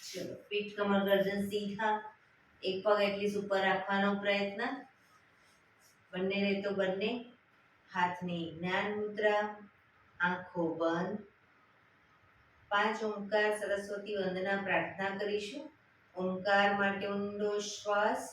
ચલો, પીઠ કમર ગર્દન સીધા, એક પગ એટલી ઉપર રાખવાનો પ્રયત્ન, બંને રહે તો બંને, હાથની જ્ઞાન મુદ્રા, આંખો બંધ. 5 ઓમકાર સરસ્વતી વંદના પ્રાર્થના કરીશું. ઓમકાર માટે ઊંડો શ્વાસ.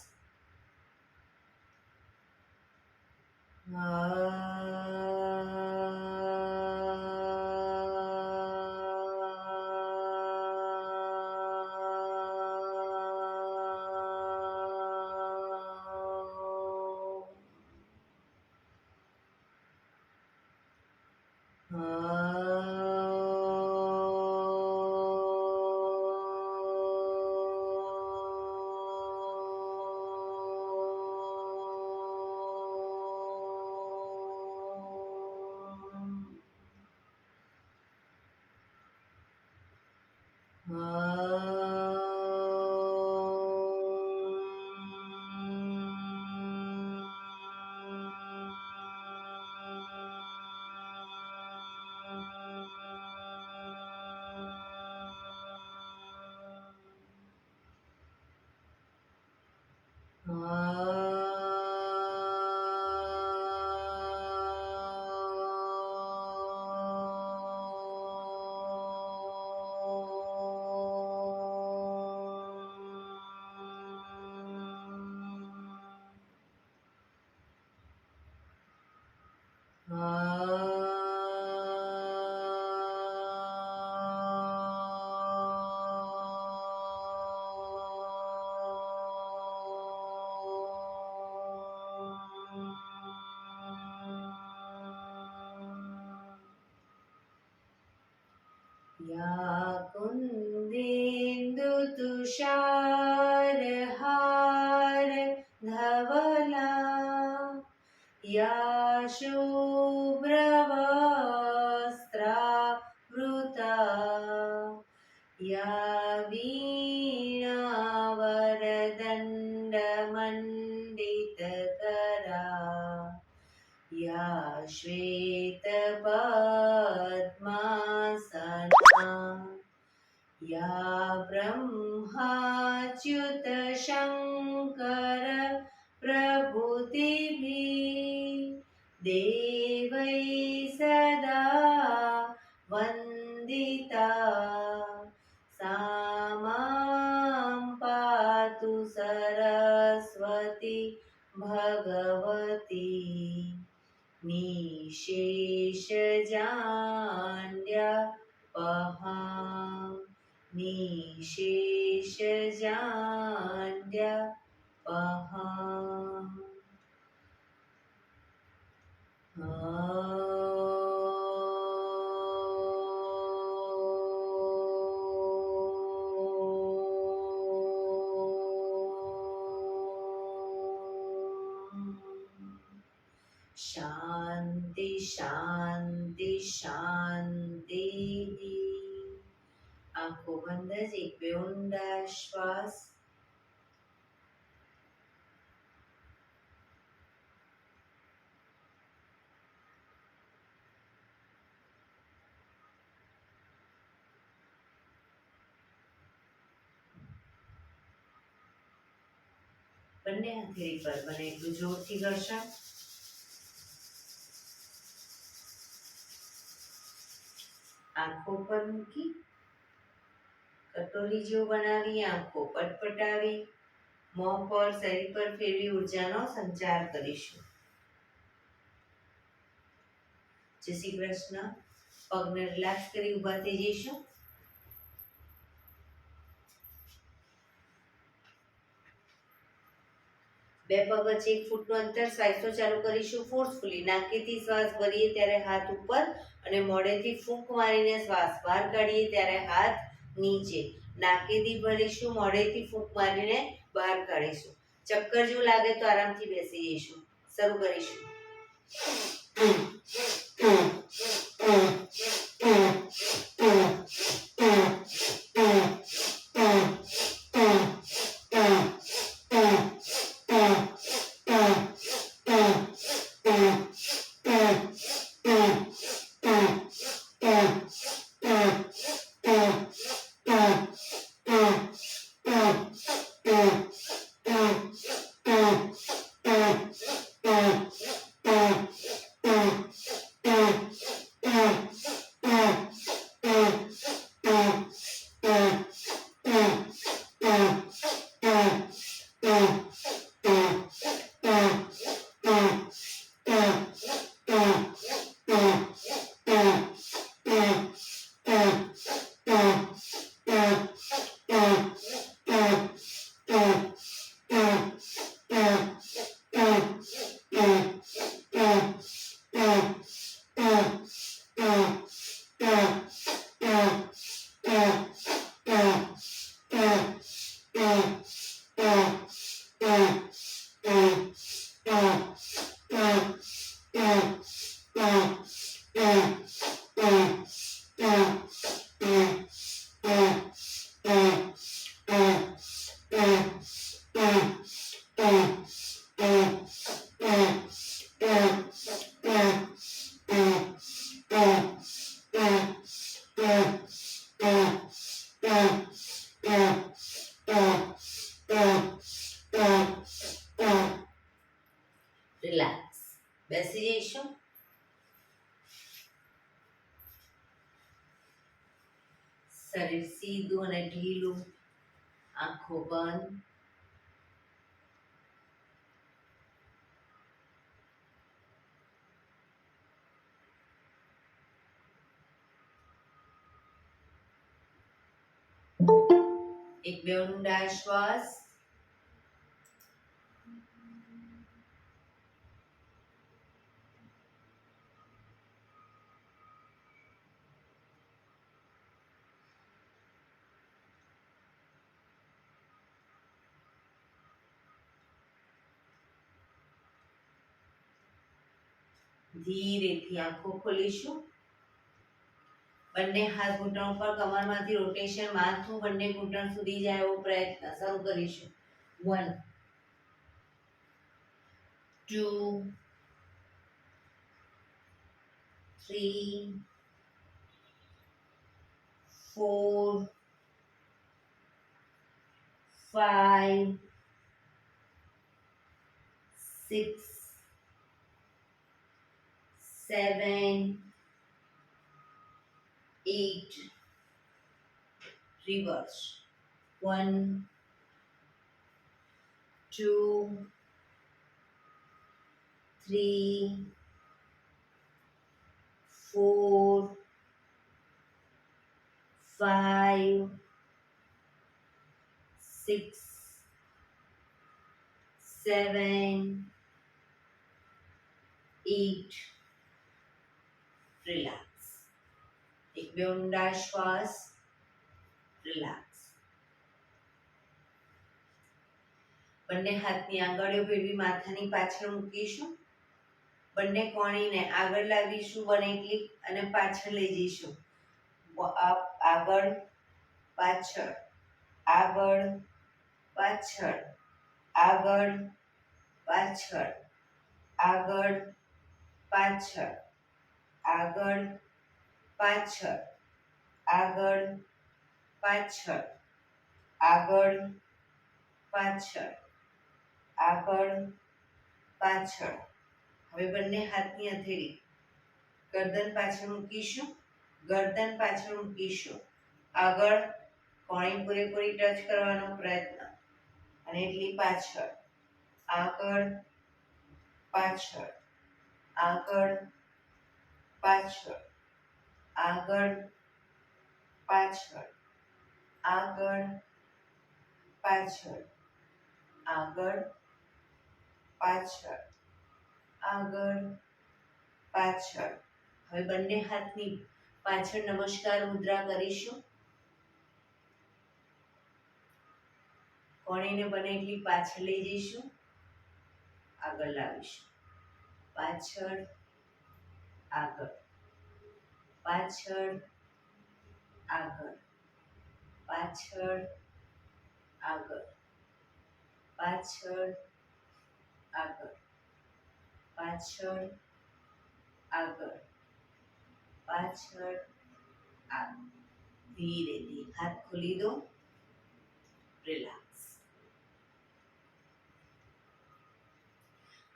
या कुन्देन्दुतुषारहार धवला या शुभ्रवस्त्रावृता या वीणावरदण्डमण्डितकरा या श्वेतपद्मासना या ब्रह्माच्युत शङ्कर प्रभृतिभिः देवै सदा वन्दिता सा मां पातु सरस्वती भगवती निशेषजाड्यापहा निशेषजाड्यापहा शांति शांति शांति. आंखों बंद, एक पे ऊंडा श्वास. બંને હથેળી પર બને એટલું જોરથી ઘર્ષણ. આંખો પર મૂકી કટોરી જેવું બનાવી આંખો પટપટાવી મોં પર શરીર પર ફેરવી ઉર્જાનો સંચાર કરીશું. જય શ્રી કૃષ્ણ. પગને રિલેક્સ કરી ઊભા થઈ જઈશું. બે પગ વચ્ચે 1 ફૂટનું અંતર. શ્વાસો ચાલુ કરીશું ફોર્સફુલી. નાકેથી શ્વાસ ભરીએ ત્યારે હાથ ઉપર અને મોઢેથી ફૂંક મારીને શ્વાસ બહાર કાઢીએ ત્યારે હાથ નીચે. નાકેથી ભરીશું, મોઢેથી ફૂંક મારીને બહાર કાઢીશું. ચક્કર જેવું લાગે તો આરામથી બેસી જઈશું. શરૂ કરીશું. રિલેક્સ. બેસી જઈશું. શરીર સીધું અને ઢીલું, આંખો બંધ. એક બે ઊંડા શ્વાસ. ધીરેથી આંખો ખોલીશું. બંને હાથ ઘૂંટણ ઉપર, કમરમાંથી રોટેશન, માથું બંને ઘૂંટણ સુધી જાય એવો પ્રયત્ન. શરૂ કરીશું. 1 2 3 4 5 6 7 8. Reverse. 1 2 3 4 5 6 7 8. રિલેક્સ. એક બે ઊંડા શ્વાસ. રિલેક્સ. બંને હાથની આંગળીઓ ભેળવી માથાની પાછળ મૂકીશું. બંને કોણીને આગળ લાવીશું બને એટલી અને પાછળ લઈ જઈશું. આગળ પાછળ, આગળ પાછળ, આગળ પાછળ, આગળ પાછળ, આગળ પાછળ, આગળ પાછળ, આગળ પાછળ, આગળ પાછળ. હવે બંને હાથની હથેળી ગરદન પાછળ મૂકીશું. ગરદન પાછળ મૂકીશું. આગળ કોણી પૂરેપૂરી ટચ કરવાનો પ્રયત્ન અને એટલી પાછળ. આગળ પાછળ, આગળ પાછળ, આગળ પાછળ, આગળ પાછળ, આગળ પાછળ, આગળ પાછળ. હવે બંને હાથની પાછળ નમસ્કાર મુદ્રા કરીશું. કોણીને બને એટલી પાછળ લઈ જઈશું. આગળ લાવીશું. પાછળ, આગળ, પાછળ, આગળ, પાછળ, આગળ, પાછળ, આગળ, પાછળ, આગળ, પાછળ, આગળ. ધીરેથી હાથ ખોલી દો. રિલેક્સ.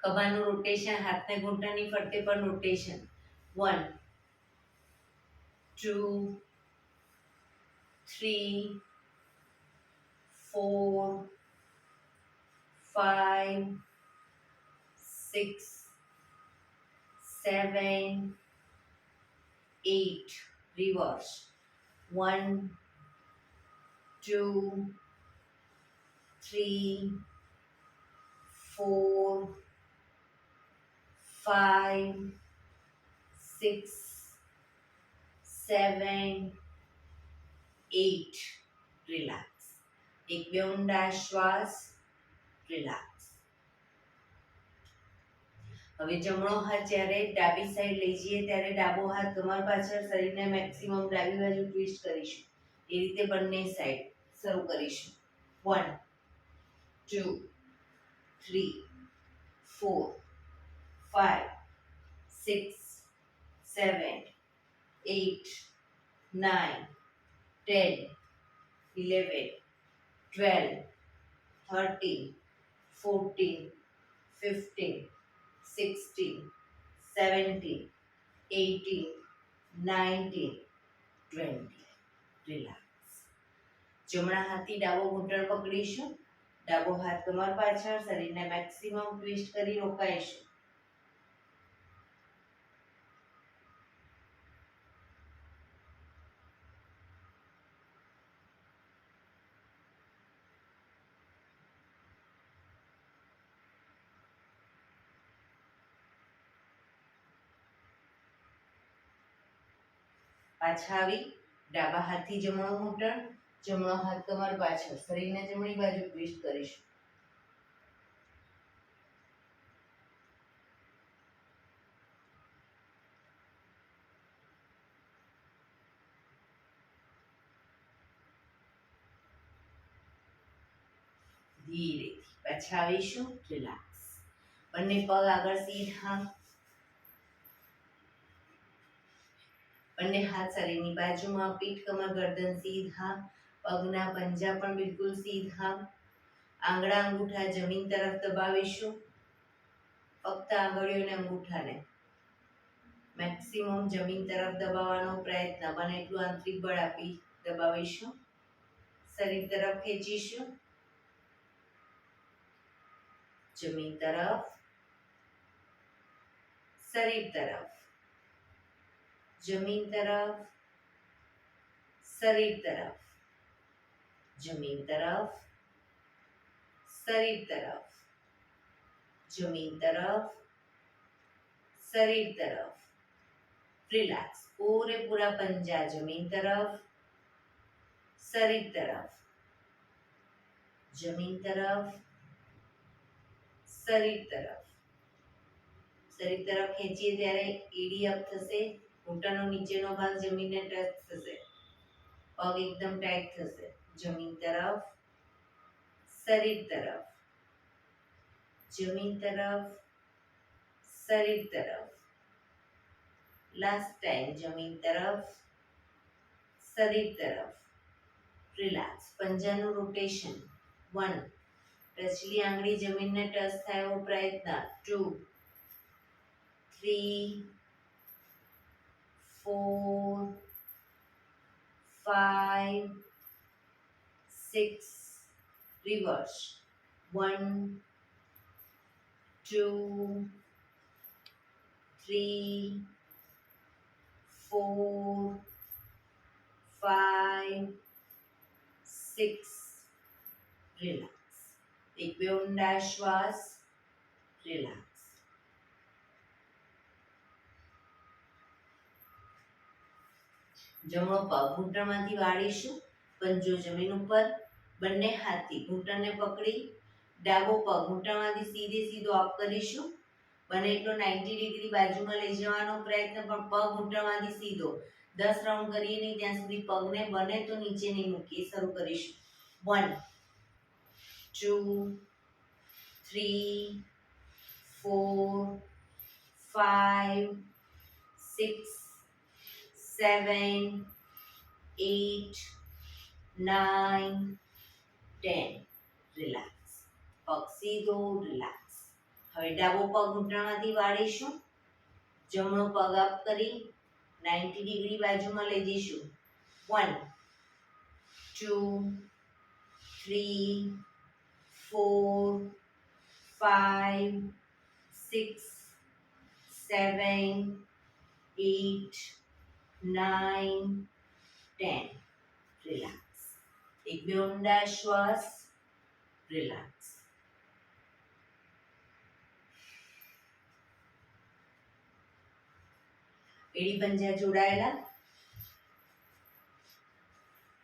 ખભાનું રોટેશન, હાથને ઘૂંટણની ફરતે પર રોટેશન. 1 2 3 4 5 6 7 8. Reverse. 1 2 3 4 5 6 7 8. રિલેક્સ. એક બે ઊંડા શ્વાસ. રિલેક્સ. હવે જમણો હાથ જ્યારે ડાબી સાઈડ લઈ જઈએ ત્યારે ડાબો હાથ કમર પાછળ, શરીરને મેક્સિમમ ડાબી બાજુ ટ્વિસ્ટ કરીશું. એ રીતે બંને સાઈડ શરૂ કરીશું. 1 2 3 4 5 6 7 8, 9, 10, 11, 12, 13, 14, 15, 16, 17, 18, 19, 20. રિલેક્સ. જમણા હાથથી ડાબો ઘૂંટણ પકડીશું. ડાબો હાથ કમર પાછળ, શરીરને મેક્સિમમ ટ્વિસ્ટ કરી રોકાઈશું. પાછા આવી ડાબા હાથથી જમણો ઘૂંટણ, જમણો હાથ કમર પાછળ, શરીરને જમણી બાજુ ટ્વિસ્ટ કરીશું. ધીરેથી પાછા આવીશું. રિલેક્સ. બંને પગ આગળ સીધા, બંને હાથ શરીરની બાજુમાં, પીઠ કમર ગરદન સીધા, પગના પંજા પણ બિલકુલ સીધા. આંગળા અંગૂઠા જમીન તરફ દબાવીશું. ફક્ત આંગળીઓને અંગૂઠાને મેક્સિમમ જમીન તરફ દબાવવાનો પ્રયત્ન, બને એટલું આંતરિક બળ આપી દબાવીશું. શરીર તરફ ખેંચીશું. જમીન તરફ, શરીર તરફ, જમીન તરફ, શરીર તરફ, જમીન તરફ, શરીર તરફ, જમીન તરફ, શરીર તરફ. રિલેક્સ. પૂરેપૂરા પંજા જમીન તરફ, શરીર તરફ, જમીન તરફ, શરીર તરફ. શરીર તરફ ખેંચીએ ત્યારે એડી અપ થશે, ઘૂંટણનો નીચેનો ભાગ જમીનને ટચ થશે, પગ એકદમ ટાઈટ થશે. જમીન તરફ, શરીર તરફ, જમીન તરફ, શરીર તરફ. Last time. જમીન તરફ, શરીર તરફ. રિલેક્સ. પંજાનું રોટેશન. 1, ટચલી આંગળી જમીનને ટચ થાય એવો પ્રયત્ન. 2, 3, 4, 5, 6. રિવર્સ. 1, 2, 3, 4, 5, 6. રિલેક્સ. એક બે ઊંડા શ્વાસ. રિલેક્સ. જમણો પગ ઘૂંટણમાંથી વાળીશું. પંજો જમીન ઉપર. બંને હાથથી ઘૂંટણને પકડી ડાબો પગ ઘૂંટણમાંથી સીધે સીધો અપ કરીશું. બને એટલો 90 ડિગ્રી બાજુમાં લઈ જવાનો પ્રયત્ન, પણ પગ ઘૂંટણમાંથી સીધો. 10 રાઉન્ડ કરીએ નહીં ત્યાં સુધી પગને બને તો નીચે નહીં મૂકીએ. શરૂ કરીશું. 1, 2, 3, 4, 5, 6, 7, 8, 9, 10. રિલેક્સ. પગ સીધો. રિલેક્સ. હવે ડાબો પગ ઘૂંટણમાંથી વાળીશું. જમણો પગ અપ કરી 90 ડિગ્રી બાજુમાં લઈ જઈશું. 1, 2, 3, 4, 5, 6, 7, 8, 9, 10. રિલેક્સ. એક બે ઊંડા શ્વાસ. રિલેક્સ. એડી પંજા જોડાયેલા.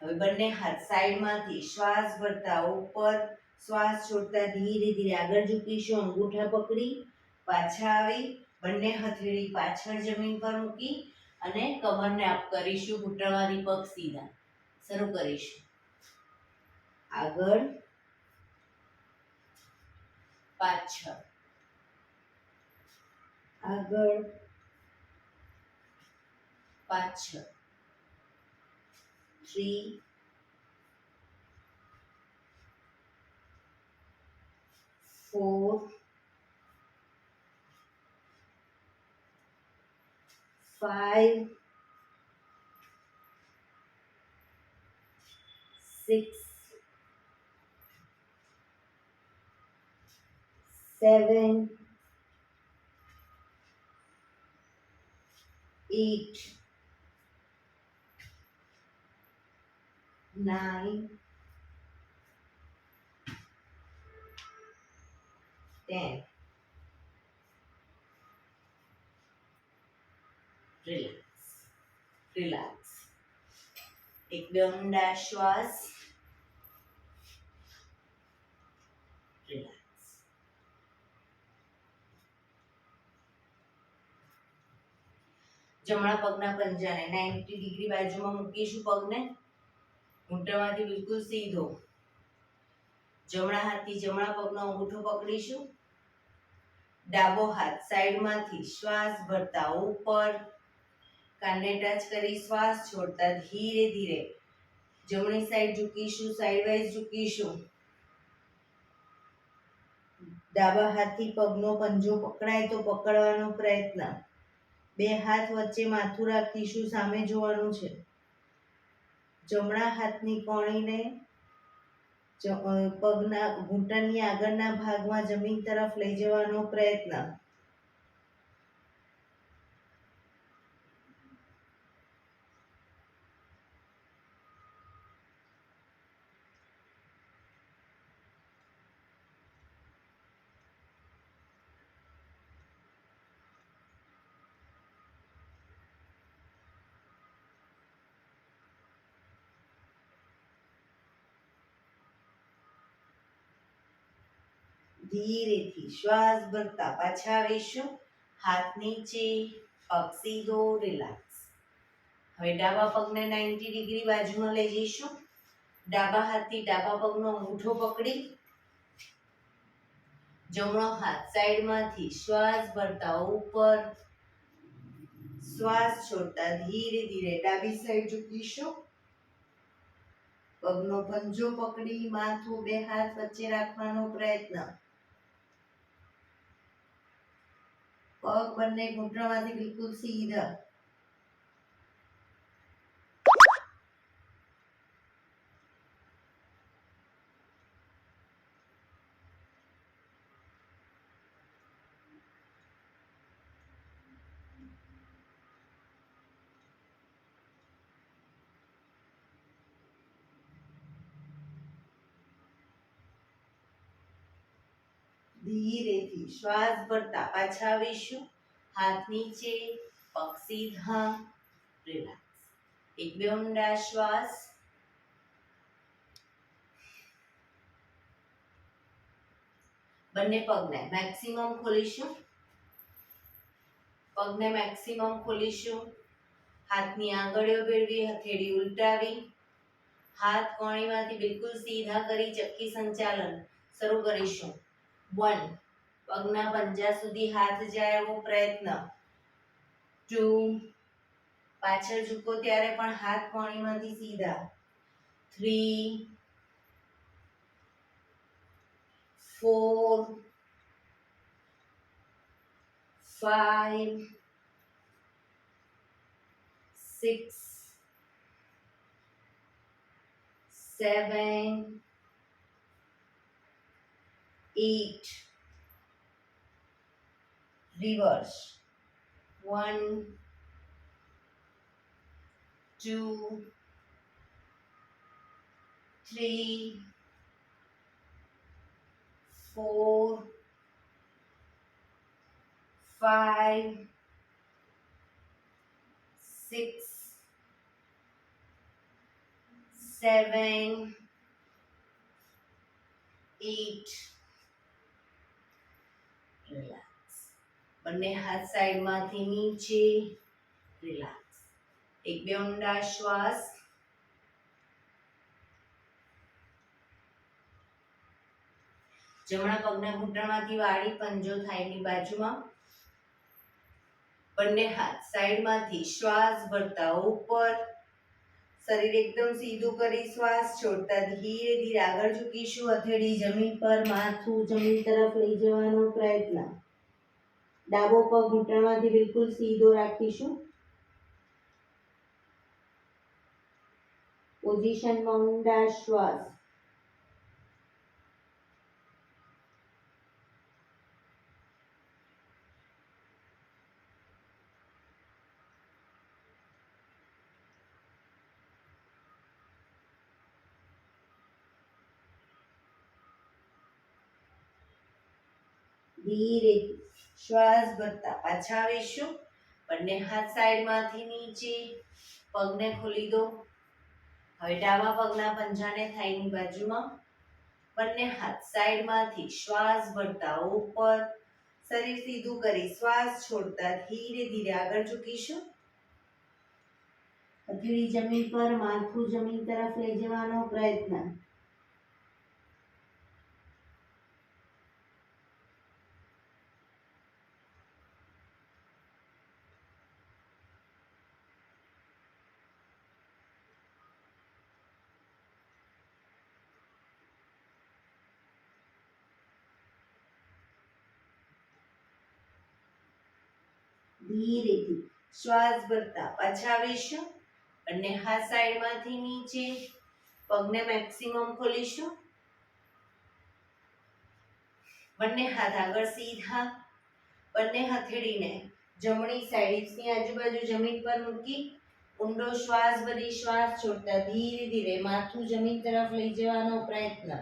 હવે બંને હાથ સાઈડમાંથી શ્વાસ ભરતા ઉપર, શ્વાસ છોડતા ધીરે ધીરે આગળ ઝૂકીશું. અંગૂઠા પકડી પાછા આવી બંને હથેળી પાછળ જમીન પર મૂકી અને કમરને અપ કરીશું. ઘૂંટણમાંથી પગ સીધા. શરૂ કરીશું. આગળ, પાછળ, આગળ, પાછળ 3 4 5 6 7 8 9 10 રિલેક્સ રિલેક્સ એકદમ ઊંડા શ્વાસ રિલેક્સ જમણા પગના પંજાને 90 ડિગ્રી બાજુમાં મૂકીશું પગને ઘૂંટણમાંથી બિલકુલ સીધો જમણા હાથથી જમણા પગનો અંગૂઠો પકડીશું ડાબો હાથ સાઈડમાંથી શ્વાસ ભરતા ઉપર કાનને ટચ કરી શ્વાસ છોડતા ધીરે ધીરે જમણી સાઈડ ઝૂકીશું સાઈડ વાઇઝ ઝૂકીશું ડાબા હાથથી પગનો પંજો પકડાય તો પકડવાનો પ્રયત્ન બે હાથ વચ્ચે માથું રાખીશું સામે જોવાનું છે જમણા હાથની કોણીને પગના ઘૂંટણની આગળના ભાગમાં જમીન તરફ લઈ જવાનો પ્રયત્ન ધીરેથી શ્વાસ ભરતા પાછા આવીશું હાથ નીચે પગ સીધો રિલેક્સ હવે ડાબા પગને 90 ડિગ્રી બાજુમાં લઈ જઈશું ડાબા હાથથી ડાબા પગનો અંગૂઠો પકડી જમણો હાથ સાઈડમાંથી શ્વાસ ભરતા ઉપર શ્વાસ છોડતા ધીરે ધીરે ડાબી સાઈડ ઝૂકીશું પગનો પંજો પકડી માથું બે હાથ વચ્ચે રાખવાનો પ્રયત્ન પગ બંને ઘૂંટણમાંથી બિલકુલ સીધા ધીરેથી શ્વાસ ભરતા પાછા આવીશું હાથ નીચે પગ સીધા રિલેક્સ એક બે ઊંડા શ્વાસ બંને પગને મેક્સિમમ ખોલીશું હાથની આંગળીઓ ભેળવી હથેળી ઉલટાવી હાથ કોણીમાંથી બિલકુલ સીધા કરી ચક્કી સંચાલન શરૂ કરીશું 1 પગના પંજા સુધી હાથ જાય એવો પ્રયત્ન 2 પાછળ ઝૂકો ત્યારે પણ હાથ કોણીમાંથી સીધા 3 4 5 6 7 8 reverse 1 2 3 4 5 6 7 8 રિલેક્સ બંને હાથ સાઈડમાંથી નીચે રિલેક્સ એક બે ઊંડા શ્વાસ જમણા પગના ઘૂંટણમાંથી વાળી પંજો થાઈની બાજુમાં બંને હાથ સાઈડમાંથી શ્વાસ ભરતા ઉપર, શરીર એકદમ સીધું કરી શ્વાસ છોડતા ધીરે ધીરે આગળ ઝૂકીશું. હથેળી જમીન પર, માથું જમીન તરફ લઈ જવાનો પ્રયત્ન. ડાબો પગ ઘૂંટણમાંથી બિલકુલ સીધો રાખીશું. પોઝિશનમાં ઊંડા શ્વાસ. ધીરે શ્વાસ ભરતા પાછા આવીશું. બંને હાથ સાઈડમાંથી નીચે, પગને ખોલી દો. હવે ડાબા પગના પંજાને થાઈની બાજુમાં, બંને હાથ સાઈડમાંથી શ્વાસ ભરતા ઉપર, શરીર સીધું કરી શ્વાસ છોડતા ધીરે ધીરે આગળ ઝૂકીશું. હથેળી જમીન પર, માથું જમીન તરફ લઈ જવાનો પ્રયત્ન. ધીરેથી શ્વાસ ભરતા પાછા આવીશું. બંને હાથ સાઈડમાંથી નીચે, પગને મેક્સિમમ ખોલીશું. બંને હાથ આગળ સીધા, બંને હથેળીને જમણી સાઈડ હિપ્સની આજુબાજુ જમીન પર મૂકી ઊંડો શ્વાસ ભરી શ્વાસ છોડતા ધીરે ધીરે માથું જમીન તરફ લઈ જવાનો પ્રયત્ન.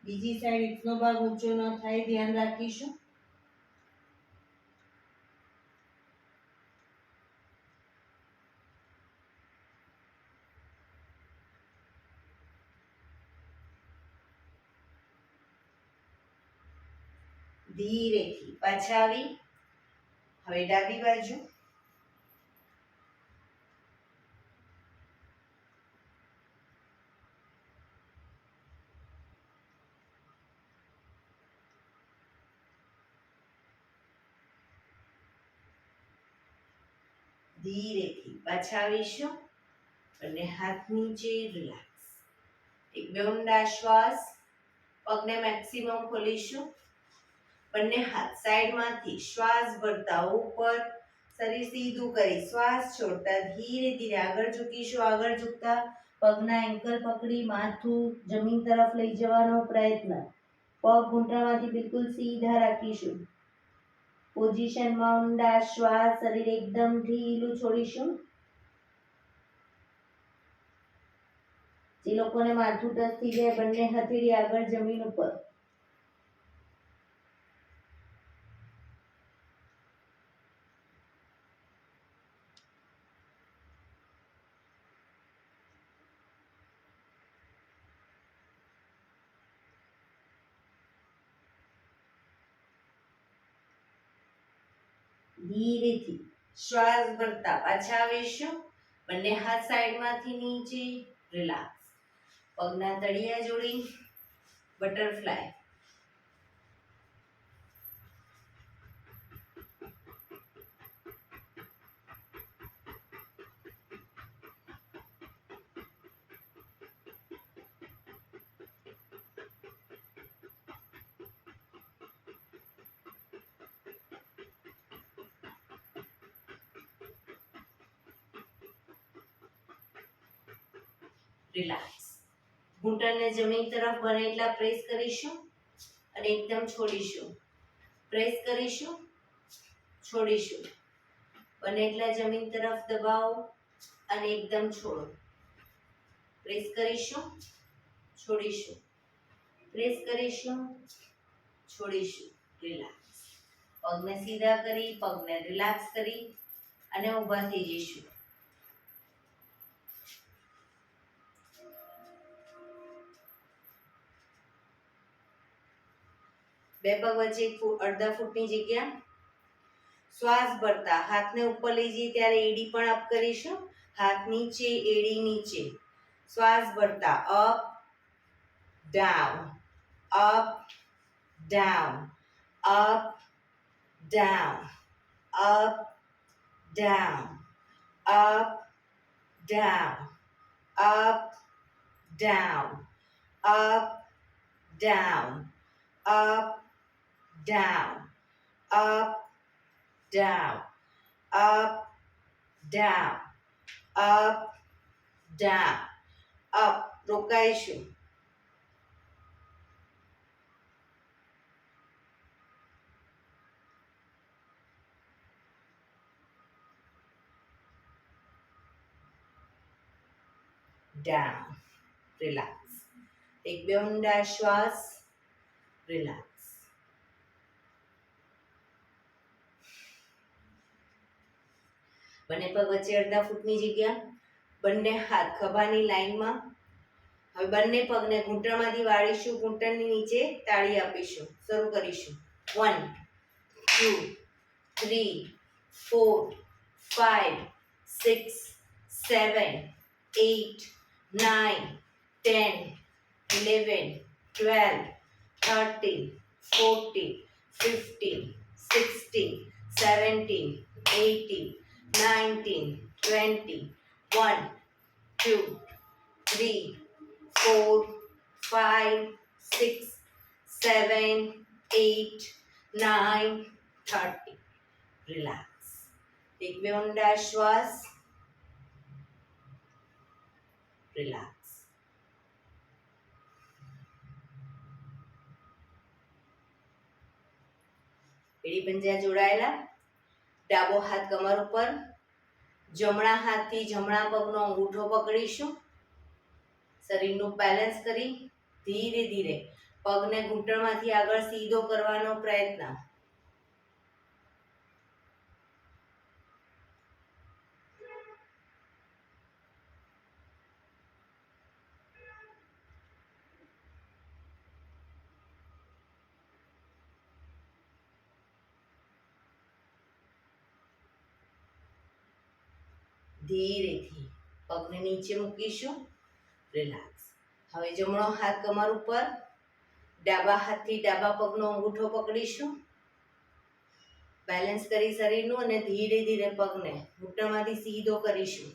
બીજી સાઈડ હિપ્સનો ભાગ ઊંચો ન થાય ધ્યાન રાખીશું. ધીરેથી પાછા આવી. હવે ડાબી બાજુ. ધીરેથી પાછા આવીશું. બંને હાથ નીચે, રિલેક્સ. એક બે ઊંડા શ્વાસ. પગને મેક્સિમમ ખોલીશું. બંને હાથ સાઈડમાંથી શ્વાસ ભરતા ઉપર, શરીર સીધું કરી શ્વાસ છોડતા ધીરે ધીરે આગળ ઝૂકીશું. આગળ ઝૂકતા પગના એન્કલ પકડી માથું જમીન તરફ લઈ જવાનો પ્રયત્ન. પગ ઘૂંટણમાંથી બિલકુલ સીધા રાખીશું. પોઝિશનમાં ઊંડા શ્વાસ. શરીર એકદમ ઢીલું છોડીશું. જે લોકોને માથું ટચ થઈ જાય, બંને હથેળી આગળ જમીન ઉપર. ધીરેથી શ્વાસ ભરતા પાછા આવીશું. બંને હાથ સાઈડમાંથી નીચે, રિલેક્સ. પગના તળિયા જોડી, બટરફ્લાય. રિલેક્સ. ઘૂંટણને જમીન તરફ બને એટલા પ્રેસ કરીશું અને એકદમ છોડીશું. પ્રેસ કરીશું, છોડીશું. બને એટલા જમીન તરફ દબાવો અને એકદમ છોડો. પ્રેસ કરીશું, છોડીશું. પ્રેસ કરીશું, છોડીશું. રિલેક્સ. પગને સીધા કરી, પગને રિલેક્સ કરી અને ઊભા થઈ જઈશું. બે પગ વચ્ચે અડધા ફૂટની જગ્યા. શ્વાસ ભરતા હાથને ઉપર લઈ જઈએ ત્યારે એડી પણ અપ કરીશું. હાથ નીચે, એડી નીચે. શ્વાસ ભરતા up, down, up, down, up, down, up, down, up, down, up, down, up, down, up, down, up, down, up, down, up, down, up. રોકાઈશું. down, relax. એક બે ઊંડા શ્વાસ, relax. બંને પગ વચ્ચે અડધા ફૂટની જગ્યા, બંને હાથ ખભાની લાઈનમાં. હવે બંને પગને ઘૂંટણમાંથી વાળીશું, ઘૂંટણની નીચે તાળી આપીશું. શરૂ કરીશું. 1 2 3 4 5 6 7 8 9 10 11 12 13 14 15 16 17 18 19 20 1 2 3 4 5 6 7 8 9 30. રિલેક્સ. એક બે ઊંડા શ્વાસ, રિલેક્સ. એડી પંજા જોડાયેલા. ડાબો હાથ કમર ઉપર, જમણા હાથથી જમણા પગનો અંગૂઠો પકડીશું. શરીરનું બેલેન્સ કરી ધીરે ધીરે પગને ઘૂંટણમાંથી આગળ સીધો કરવાનો પ્રયત્ન. ધીરેથી પગને નીચે મૂકીશું. રિલેક્સ. હવે જમણો હાથ કમર ઉપર, ડાબા હાથથી ડાબા પગનો અંગૂઠો પકડીશું. બેલેન્સ કરી શરીરનું અને ધીરે ધીરે પગને ઘૂંટણમાંથી સીધો કરીશું.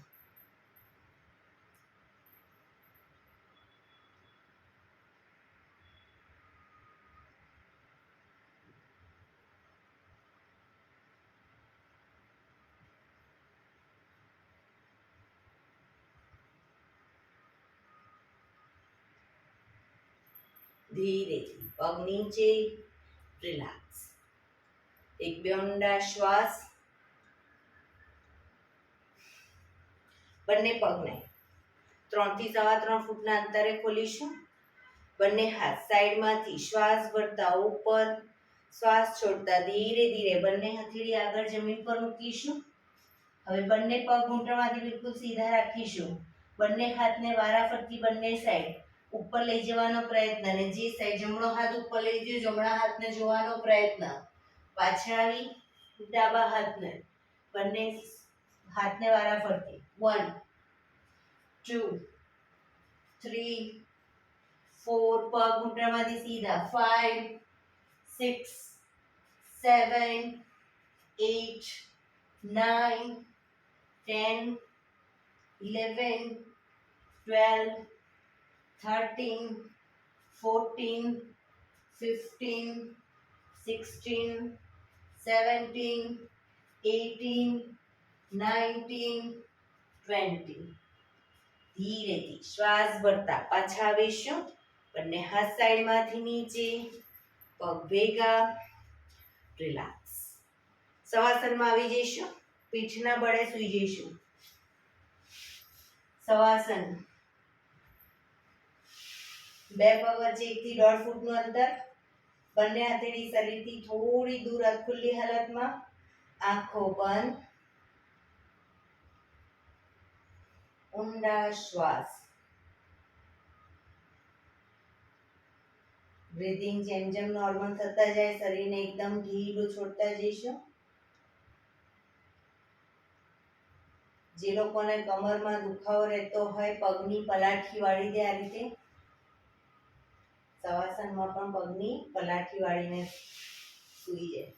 ધીરેથી પગ નીચે, રિલેક્સ. એક બે ઊંડા શ્વાસ. બંને પગને 3 થી 3.25 ફૂટના અંતરે ખોલીશું. બંને હાથ સાઈડમાંથી શ્વાસ ભરતા ઉપર, શ્વાસ છોડતા ધીરે ધીરે બંને હથેળી આગળ જમીન પર મૂકીશું. હવે બંને પગ ઘૂંટણમાંથી બિલકુલ સીધા રાખીશું. બંને હાથને વારાફરતી બંને સાઈડ ઉપર લઈ જવાનો પ્રયત્ન, અને જે સાઈડ જમણો હાથ ઉપર લઈ ગયો જમણા હાથને જોવાનો પ્રયત્ન. પાછળ આવી ડાબા હાથને બંને હાથને વારાફરતી 1 2 3 4 પગ ઘૂંટણમાંથી સીધા 5 6 7 8 9 10 11 12 13 14 15 16 17 18 19 20. ધીરેથી શ્વાસ ભરતા પાછા આવીશું. બંને હાથ સાઈડમાંથી નીચે, પગ ભેગા, રિલેક્સ. શવાસનમાં આવી જઈશું. પીઠના બળે સૂઈ જઈશું. શવાસન. બે પગ વચ્ચે 1 થી 1.5 ફૂટનું અંતર. બંને હથેળી શરીરથી થોડી દૂર ખુલ્લી હાલતમાં. આંખો બંધ. ઊંડા શ્વાસ. બ્રીથિંગ જેમ જેમ નોર્મલ થતા જાય શરીરને એકદમ ઢીલું છોડતા જઈશું. જે લોકોને કમરમાં દુખાવો રહેતો હોય પગની પલાઠી વાળી દે આ રીતે. શવાસનમાં પણ પગની પલાઠી વાળીને સૂઈ જાય.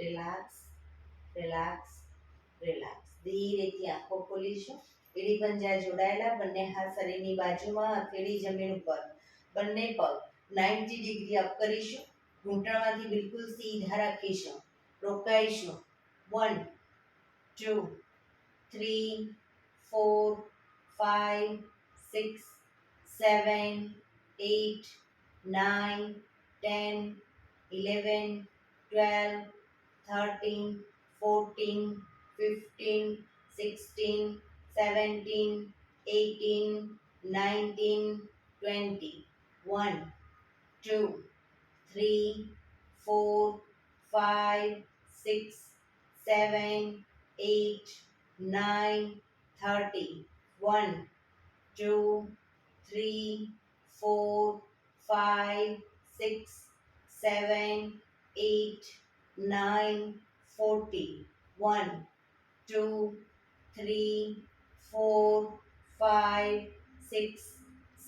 Relax, relax, relax. ધીરેથી આંખો ખોલીશું. એડી પંજા જોડાયેલા, બંને હાથ શરીરની બાજુમાં, હથેળી જમીન ઉપર, બંને પગ 90 ડિગ્રી અપ કરીશું. ઘૂંટણમાંથી બિલકુલ સીધા રાખીશું. રોકાઈશું. 1 2 3 4 5 6 7 8 9 10 11 12 13 14 15 16 17 18 19 20 1 2 3 4 5 6 7 8 9 30 1 2 3 4 5 6 7 8 9 40 1 2 3 4 5 6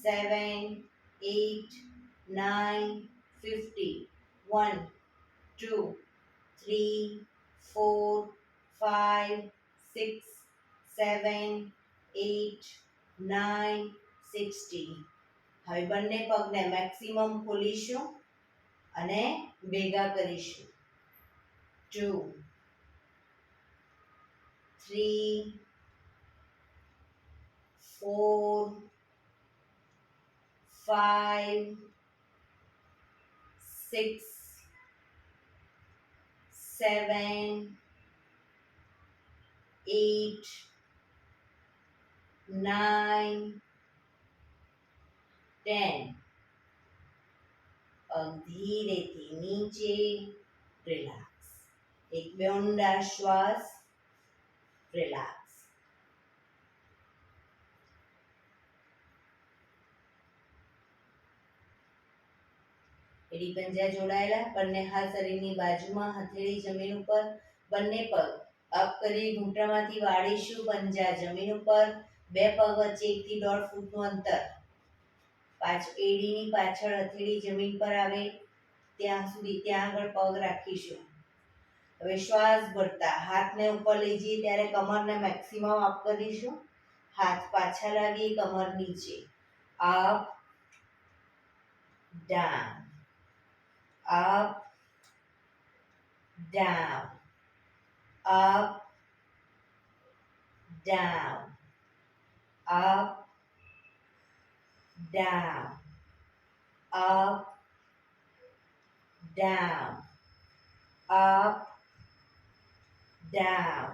7 8 9 50 1 2 3 4 5 6 7 8 9 60. હવે બંને પગને મેક્સિમમ ખોલીશું અને ભેગા કરીશું. 2 3 4 5 6 7 8 9 10. પગ ધીરેથી નીચે. રિલેક્સ. એક બે ઊંડા શ્વાસ. રિલેક્સ. એડી પંજા જોડાયેલા, બંને હાથ શરીરની બાજુમાં, હથેળી જમીન ઉપર, બંને પગ અપ કરી ઘૂંટણમાંથી વાળીશું. પંજા જમીન ઉપર, બે પગ વચ્ચે 1 થી 1.5 ફૂટનું અંતર. એડીની પાછળ હથેળી જમીન પર આવે ત્યાં સુધી, ત્યાં આગળ પગ રાખીશું. હવે શ્વાસ ભરતા હાથને ઉપર લઈ જઈએ ત્યારે કમરને મેક્સિમમ અપ કરીશું. હાથ પાછા લાવીએ, કમર નીચે. Up down, up down, up down, up down, up down, up down,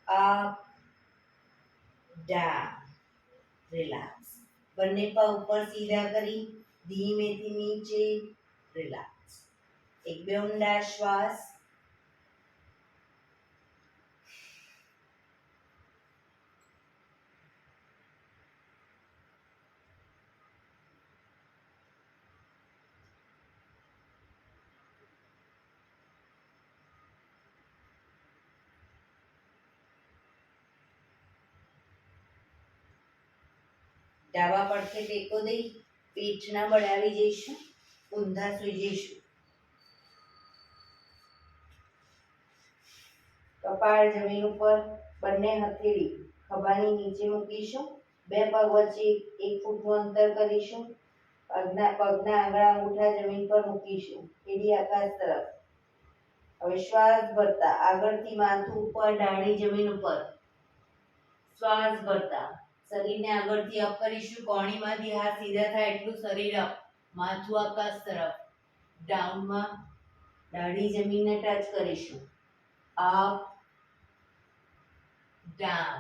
up down. Relax. બંને પગ ઉપર સીધા કરી ધીમેથી નીચે. રિલેક્સ. એક બે ઊંડા શ્વાસ. ડાબા પડખે ટેકો દઈ પીઠના બળાવી જઈશું. ઊંધા સૂઈ જઈશું. કપાળ જમીન ઉપર, બંને હથેળી ખભાની નીચે મૂકીશું. બે પગ વચ્ચે 1 ફૂટનું અંતર કરીશું. પગના આંગળા અંગૂઠા જમીન પર મૂકીશું. એડી આકાશ તરફ. હવે શ્વાસ ભરતા આગળથી માથું ઉપર, ડાળી જમીન ઉપર. શ્વાસ ભરતા શરીરને આગળથી અપ કરીશું. કોણીમાંથી હાથ સીધા થાય એટલું શરીર અપ. માથું આકાશ તરફ. ડાઉનમાં દાઢી જમીનને ટચ કરીશું. Up down,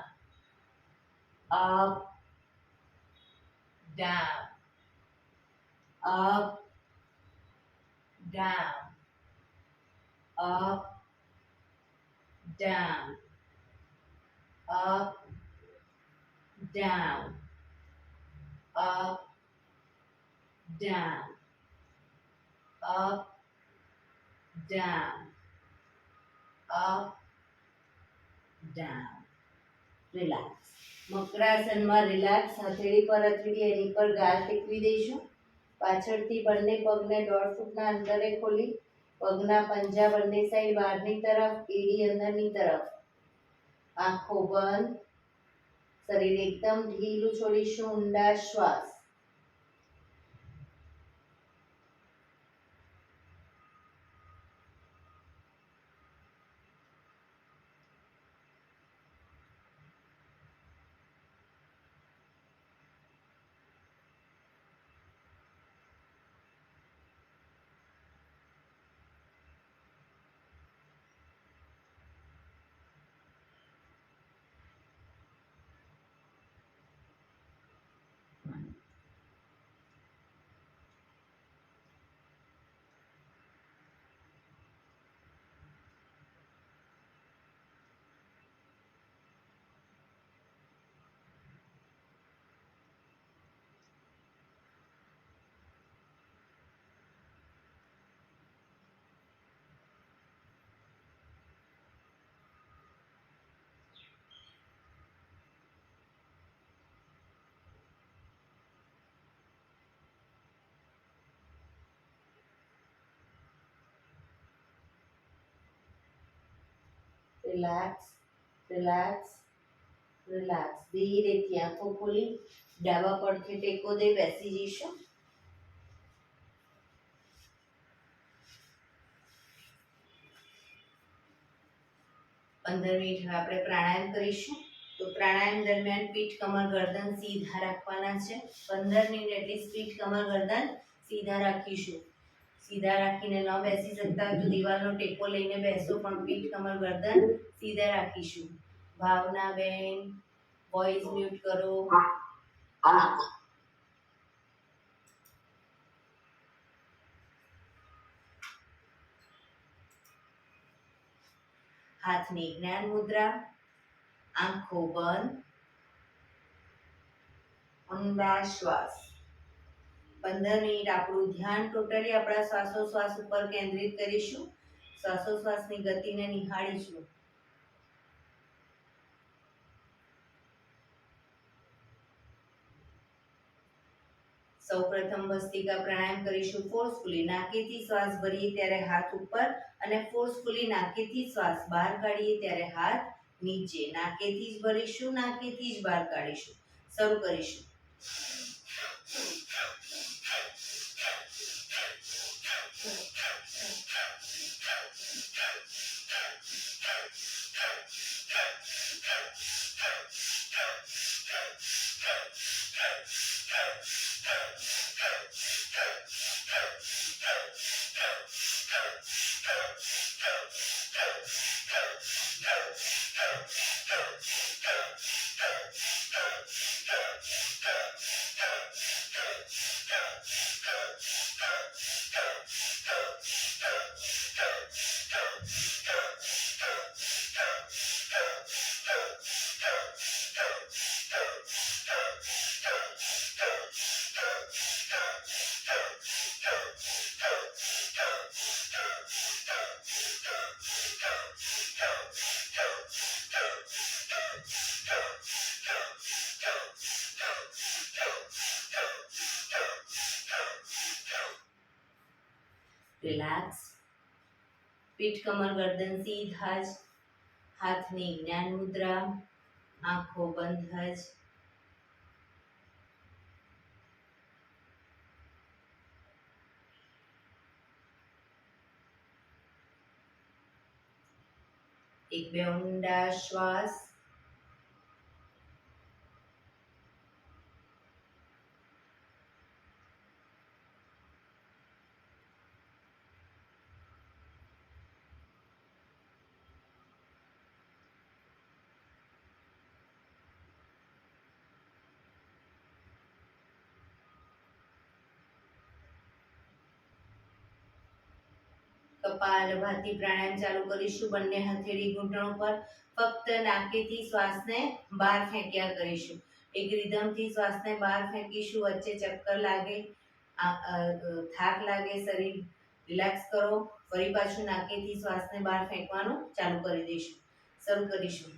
up down, up down, up down, up down, up down, up down, up down. Relax. મકરાસનમાં રિલેક્સ. હથેળી પર હથેળી એની પર ગાલ ટેકવી દઈશું. પાછળથી બંને પગને 1.5 ફૂટના અંતરે ખોલી પગના પંજા બંને સાઈડ બહારની તરફ, એડી અંદરની તરફ. આંખો બંધ. શરીર એકદમ ઢીલું છોડીશું. ઊંડા શ્વાસ. Relax, relax, relax. ધીરેથી આંખો ખોલી ડાબા પડખે ટેકો દે બેસી જઈશું. 15 મિનિટ હવે આપણે પ્રાણાયામ કરીશું. તો પ્રાણાયામ દરમિયાન પીઠ, કમર, ગરદન સીધા રાખવાના છે. 15 મિનિટ એટલી પીઠ, કમર, ગરદન સીધા રાખીશું. સીધા રાખીને ન બેસી શકતા તો દિવાલનો ટેકો લઈને બેસો, પણ પીઠ, કમર, ગરદન સીધા રાખીશું. ભાવના બેન, વોઇસ મ્યુટ કરો. હાથની જ્ઞાન મુદ્રા. આંખો બંધ. ઊંડા શ્વાસ. 15 મિનિટ આપણું ધ્યાન ટોટલી આપણા શ્વાસોશ્વાસ ઉપર કેન્દ્રિત કરીશું. શ્વાસોશ્વાસની ગતિને નિહાળીશું. સૌપ્રથમ ભસ્ત્રિકા પ્રાણાયામ કરીશું. ફોર્સફુલી નાકેથી શ્વાસ ભરીએ ત્યારે હાથ ઉપર, અને ફોર્સફુલી નાકેથી શ્વાસ બહાર કાઢીએ ત્યારે હાથ નીચે. નાકેથી જ ભરીશું, નાકેથી જ બહાર કાઢીશું. શરૂ કરીશું. રિલેક્સ. પીઠ, કમર, ગરદન સીધા જ. હાથની જ્ઞાન મુદ્રા. આંખો બંધ જ. એક બે ઊંડા શ્વાસ. કપાલભાતિ પ્રાણાયામ ચાલુ કરીશું. બંને હથેળી ઘૂંટણો પર. ફક્ત નાકેથી શ્વાસને બહાર ફેંક્યા કરીશું. એક રિધમથી શ્વાસને બહાર ફેંકીશું. વચ્ચે ચક્કર લાગે, થાક લાગે, શરીર રિલેક્સ કરો. ફરી પાછું નાકેથી શ્વાસને બહાર ફેંકવાનું ચાલુ કરી દઈશું. શરૂ કરીશું.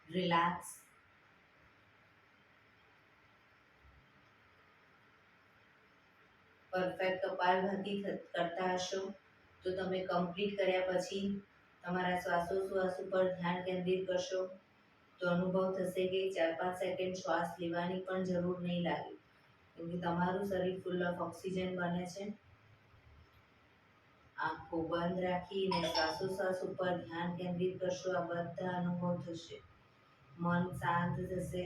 રિલેક્સ. પરફેક્ટ કપાલભાતિ કરતા હશો તો તમે કમ્પ્લીટ કર્યા પછી તમારા શ્વાસોશ્વાસ ઉપર ધ્યાન કેન્દ્રિત કરશો તો અનુભવ થશે કે 4-5 સેકન્ડ શ્વાસ લેવાની પણ જરૂર નહીં લાગે, કેમ કે તમારું શરીર ફૂલ ઓફ ઓક્સિજન બને છે. આંખો બંધ રાખીને શ્વાસોશ્વાસ ઉપર ધ્યાન કેન્દ્રિત કરશો, આ બધા અનુભવ થશે. મન શાંત થશે.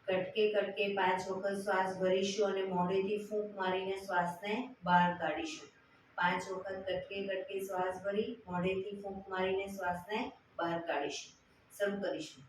કટકે કટકે 5 વખત શ્વાસ ભરીશું અને મોઢેથી ફૂંક મારીને શ્વાસને બહાર કાઢીશું. 5 વખત કટકે કટકે શ્વાસ ભરી મોઢેથી ફૂંક મારીને શ્વાસને બહાર કાઢીશું. શરૂ કરીશું.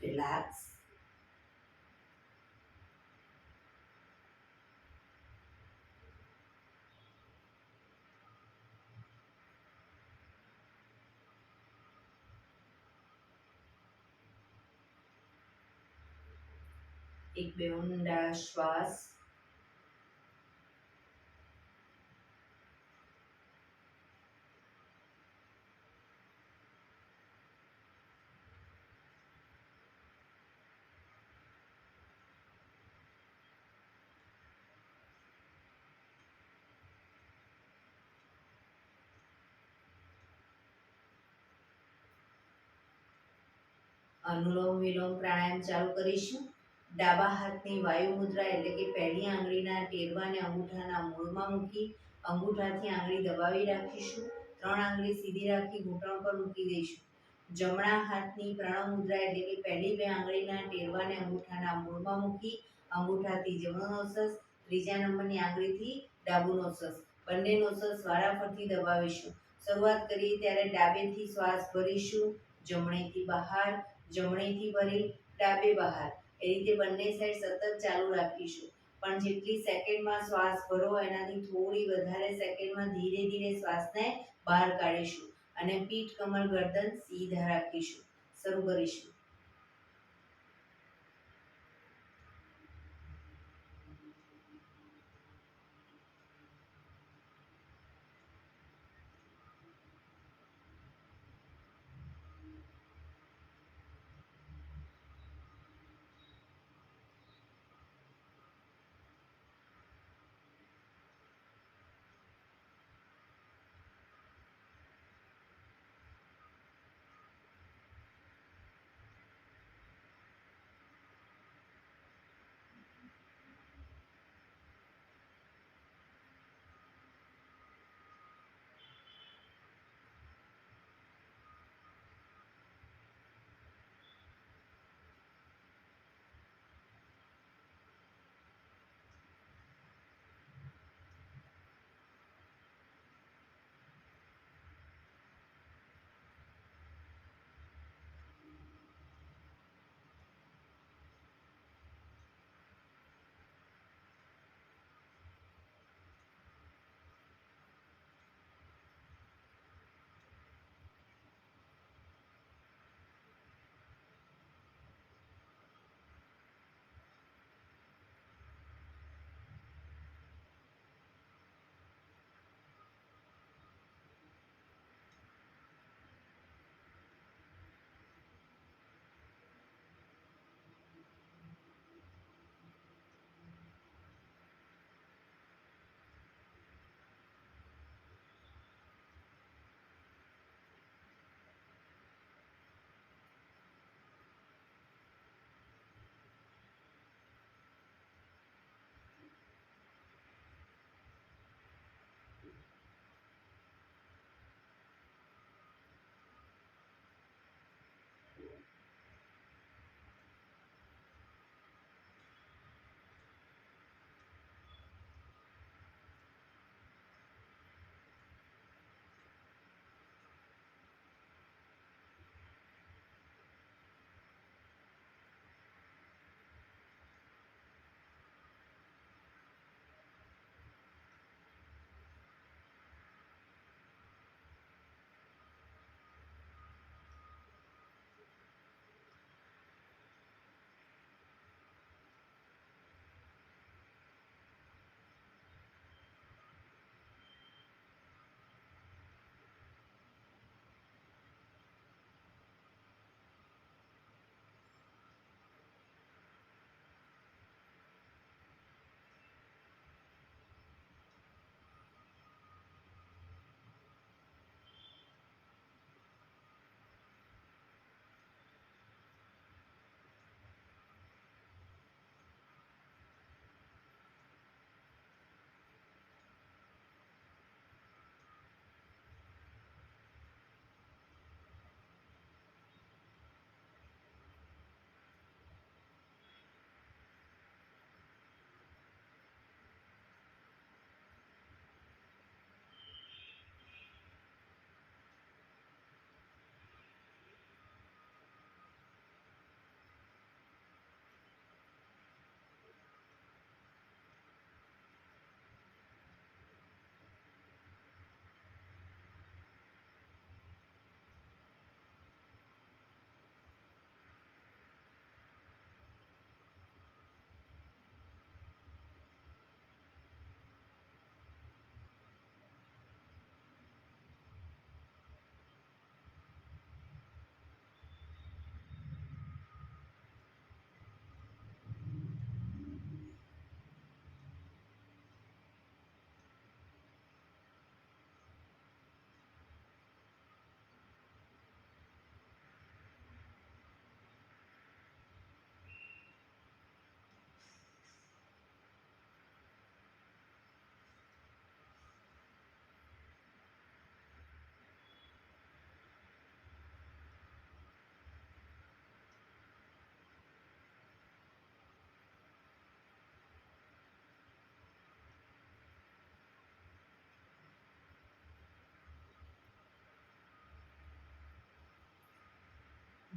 રિલેક્સ. એક બે ઊંડા શ્વાસ. અનુલોમ વિલોમ પ્રાણાયામ ચાલુ કરીશું. ડાબા હાથની વાયુ મુદ્રા એટલે કે પહેલી આંગળીના ટેરવાને અંગૂઠાના મૂળમાં મૂકી અંગૂઠાથી આંગળી દબાવી રાખીશું. 3 આંગળી સીધી રાખી ઘૂંટણ પર મૂકી દઈશું. જમણા હાથની પ્રણવ મુદ્રા એટલે કે પહેલી 2 આંગળીના ટેરવાને અંગૂઠાના મૂળમાં મૂકી અંગૂઠાથી જમણો નોસસ, ત્રીજા નંબરની આંગળીથી ડાબુ નોસસ, બંને નોસસ વારાફરતી દબાવીશું. શરૂઆત કરીએ ત્યારે ડાબેથી શ્વાસ ભરીશું, જમણેથી બહાર, જમણેથી ભરી ડાબે બહાર, એ રીતે બંને સાઈડ સતત ચાલુ રાખીશું. પણ જેટલી સેકન્ડમાં શ્વાસ ભરો એનાથી થોડી વધારે સેકન્ડમાં ધીરે ધીરે શ્વાસને બહાર કાઢીશું અને પીઠ, કમર, ગરદન સીધા રાખીશું. શરૂ કરીશું.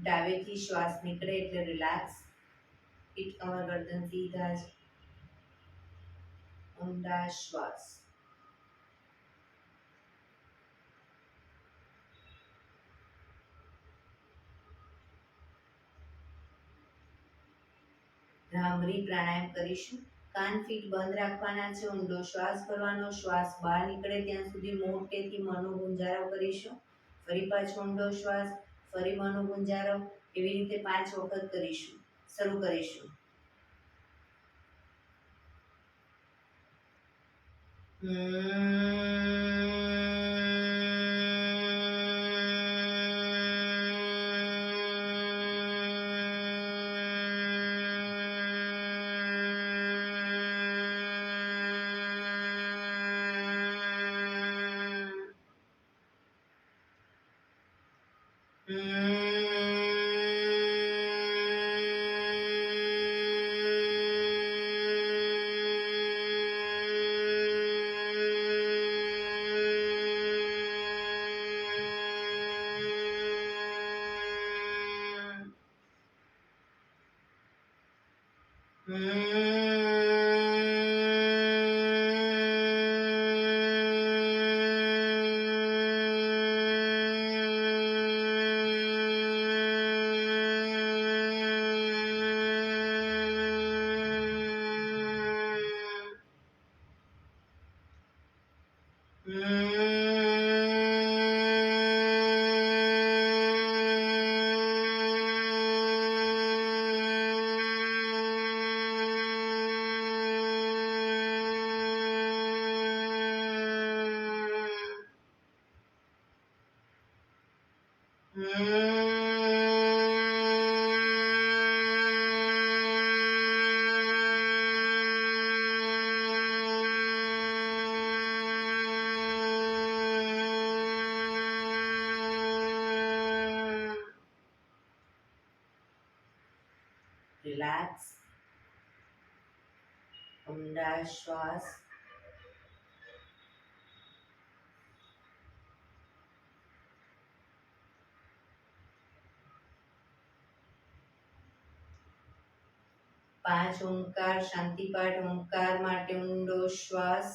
ડાબેથી શ્વાસ નીકળે એટલે રિલેક્સ. પીઠ કમર ગરદન સીધા જ. ઊંડા શ્વાસ. ભ્રામરી પ્રાણાયામ કરીશું. કાન ફીટ બંધ રાખવાના છે. ઊંડો શ્વાસ કરવાનો. શ્વાસ બહાર નીકળે ત્યાં સુધી મોટેથી મોંનો ગુંજારો કરીશું. ફરી પાછો ઊંડો શ્વાસ. ફરી મોંનો ગુંજારો. એવી રીતે 5 વખત કરીશું. શરૂ કરીશું. રિલેક્સ. ઊંડા શ્વાસ. પાંચ ઓમકાર શાંતિપાઠ. ઓમકાર માટે ઊંડો શ્વાસ.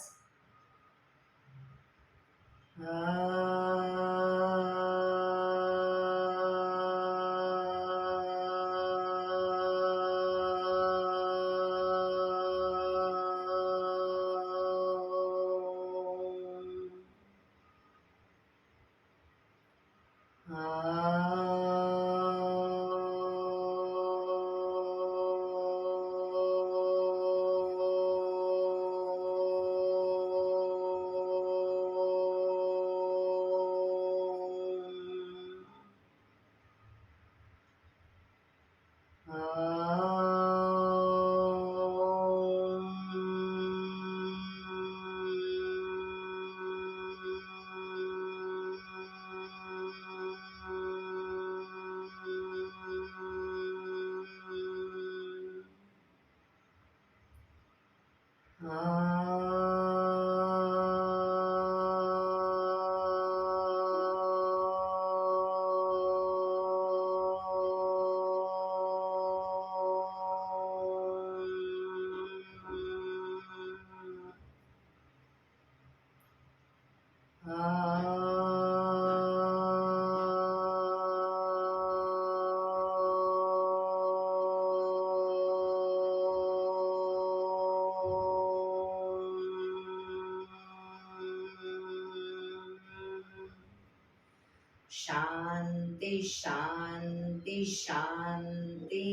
શાંતિ શાંતિ શાંતિ.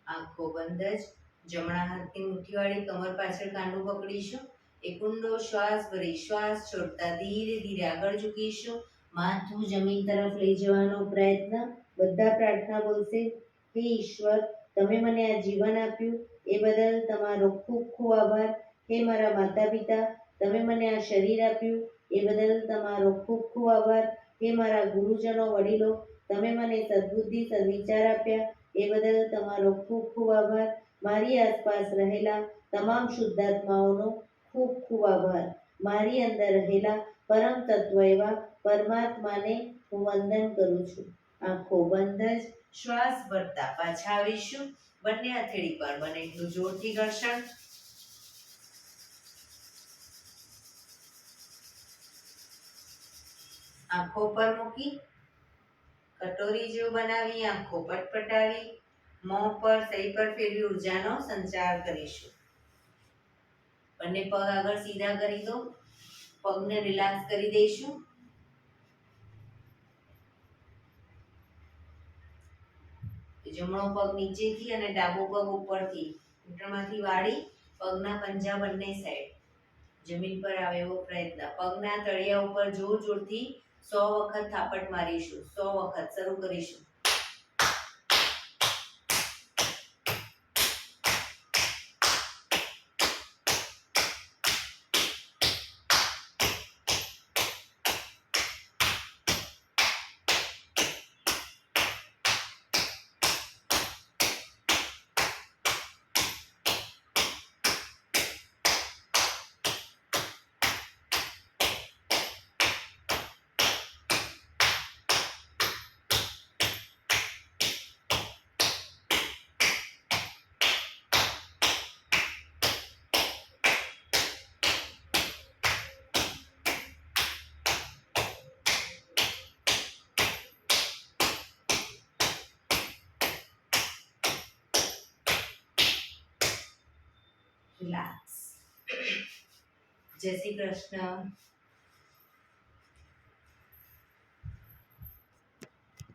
આંખો બંધ જ. જમણા હાથની મુઠ્ઠીવાળી કમર પાછળ કાંડું પકડીશું. એક ઊંડો શ્વાસ ભરી શ્વાસ છોડતા ધીરે ધીરે આગળ ઝૂકીશું. માથું જમીન તરફ લઈ જવાનો પ્રયત્ન. બધા પ્રાર્થના બોલશે. હે ઈશ્વર, તમે મને આ જીવન આપ્યું એ બદલ તમારો ખૂબ ખૂબ આભાર. હે મારા માતા પિતા, તમે મને આ શરીર આપ્યું એ બદલ તમારો ખૂબ ખૂબ આભાર. હે મારા ગુરુજનો વડીલો, તમે મને સદબુદ્ધિ સદવિચાર આપ્યા એ બદલ તમારો ખૂબ ખૂબ આભાર. મારી આસપાસ રહેલા તમામ શુદ્ધાત્માઓનો ખૂબ ખૂબ આભાર. મારી અંદર રહેલા પરમ તત્વ એવા પરમાત્માને હું વંદન કરું છું. આંખો બંધ જ શ્વાસ ભરતા પાછા આવીશું. બંને હથેળી પર બને એટલું જોરથી ઘર્ષણ. આંખો પર મૂકી કટોરી જેવું બનાવી આંખો પટપટાવી મોં પર સહી પર ફેરવી ઉર્જાનો સંચાર કરીશું. બંને પગ આગળ સીધા કરી દો. પગને રિલેક્સ કરી દઈશું. જમણો પગ નીચેથી અને ડાબો પગ ઉપરથી ઘૂંટણમાંથી વાળી પગના પંજા બંને સાઈડ જમીન પર આવે એવો પ્રયત્ન. પગના તળિયા ઉપર જોર જોરથી 100 વખત થાપટ મારીશું. 100 વખત શરૂ કરીશું. રિલેક્સ. જય શ્રી કૃષ્ણ.